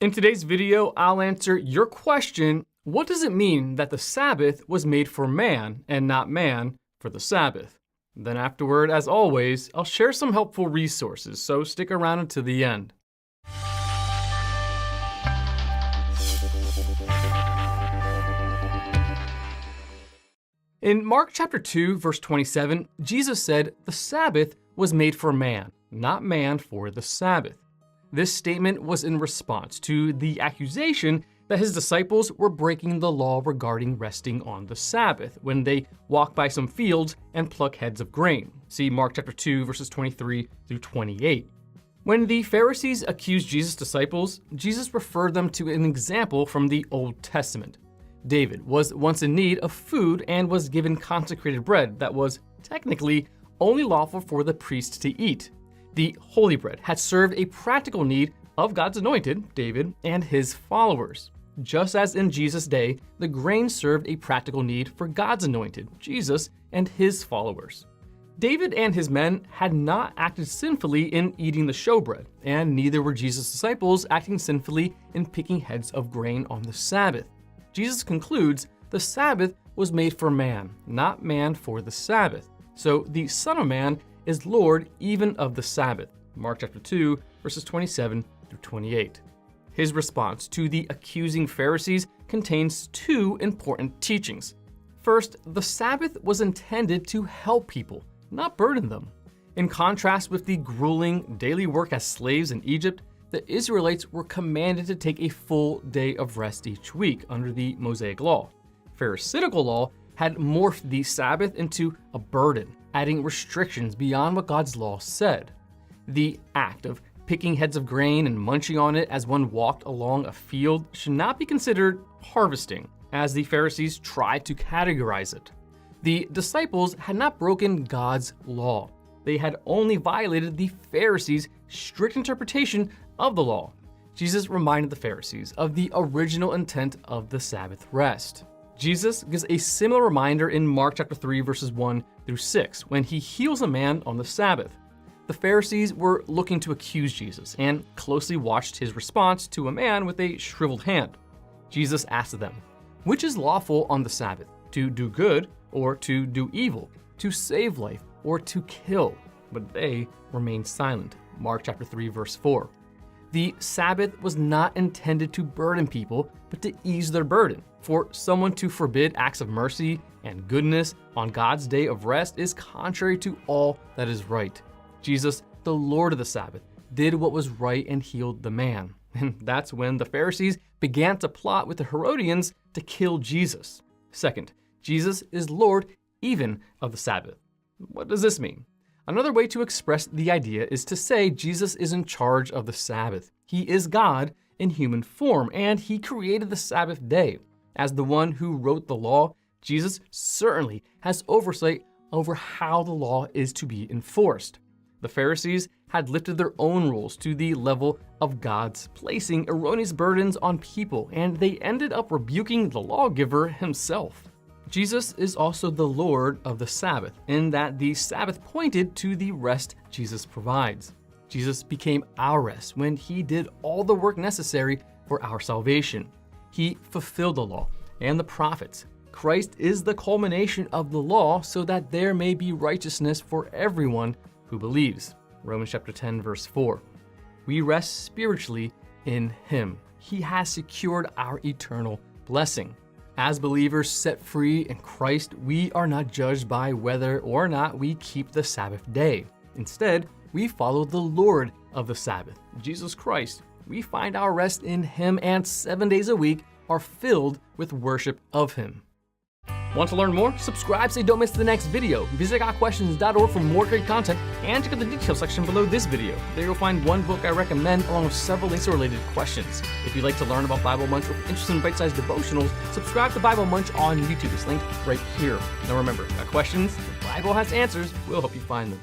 In today's video, I'll answer your question, what does it mean that the Sabbath was made for man and not man for the Sabbath? Then afterward, as always, I'll share some helpful resources, so stick around until the end. In Mark chapter 2, verse 27, Jesus said, "The Sabbath was made for man, not man for the Sabbath." This statement was in response to the accusation that his disciples were breaking the law regarding resting on the Sabbath when they walk by some fields and pluck heads of grain. See Mark chapter 2, verses 23 through 28. When the Pharisees accused Jesus' disciples, Jesus referred them to an example from the Old Testament. David was once in need of food and was given consecrated bread that was technically only lawful for the priest to eat. The holy bread had served a practical need of God's anointed, David, and his followers. Just as in Jesus' day, the grain served a practical need for God's anointed, Jesus, and his followers. David and his men had not acted sinfully in eating the showbread, and neither were Jesus' disciples acting sinfully in picking heads of grain on the Sabbath. Jesus concludes, the Sabbath was made for man, not man for the Sabbath. So the Son of Man is Lord even of the Sabbath. Mark chapter 2, verses 27 through 28. His response to the accusing Pharisees contains two important teachings. First, the Sabbath was intended to help people, not burden them. In contrast with the grueling daily work as slaves in Egypt, the Israelites were commanded to take a full day of rest each week under the Mosaic law. Pharisaical law had morphed the Sabbath into a burden, adding restrictions beyond what God's law said. The act of picking heads of grain and munching on it as one walked along a field should not be considered harvesting, as the Pharisees tried to categorize it. The disciples had not broken God's law. They had only violated the Pharisees' strict interpretation of the law. Jesus reminded the Pharisees of the original intent of the Sabbath rest. Jesus gives a similar reminder in Mark chapter 3, verses 1 through 6, when he heals a man on the Sabbath. The Pharisees were looking to accuse Jesus and closely watched his response to a man with a shriveled hand. Jesus asked them, "Which is lawful on the Sabbath, to do good or to do evil, to save life or to kill?" But they remained silent. Mark chapter 3, verse 4. The Sabbath was not intended to burden people, but to ease their burden. For someone to forbid acts of mercy and goodness on God's day of rest is contrary to all that is right. Jesus, the Lord of the Sabbath, did what was right and healed the man. And that's when the Pharisees began to plot with the Herodians to kill Jesus. Second, Jesus is Lord even of the Sabbath. What does this mean? Another way to express the idea is to say Jesus is in charge of the Sabbath. He is God in human form, and he created the Sabbath day. As the one who wrote the law, Jesus certainly has oversight over how the law is to be enforced. The Pharisees had lifted their own rules to the level of God's, placing erroneous burdens on people, and they ended up rebuking the lawgiver himself. Jesus is also the Lord of the Sabbath, in that the Sabbath pointed to the rest Jesus provides. Jesus became our rest when he did all the work necessary for our salvation. He fulfilled the law and the prophets. Christ is the culmination of the law so that there may be righteousness for everyone who believes. Romans chapter 10, verse 4. We rest spiritually in him. He has secured our eternal blessing. As believers set free in Christ, we are not judged by whether or not we keep the Sabbath day. Instead, we follow the Lord of the Sabbath, Jesus Christ. We find our rest in him, and 7 days a week are filled with worship of him. Want to learn more? Subscribe so you don't miss the next video. Visit gotquestions.org for more great content, and check out the details section below this video. There you'll find one book I recommend along with several links to related questions. If you'd like to learn about Bible Munch or if interested in bite-sized devotionals, subscribe to Bible Munch on YouTube. It's linked right here. Now remember, got questions? The Bible has answers. We'll help you find them.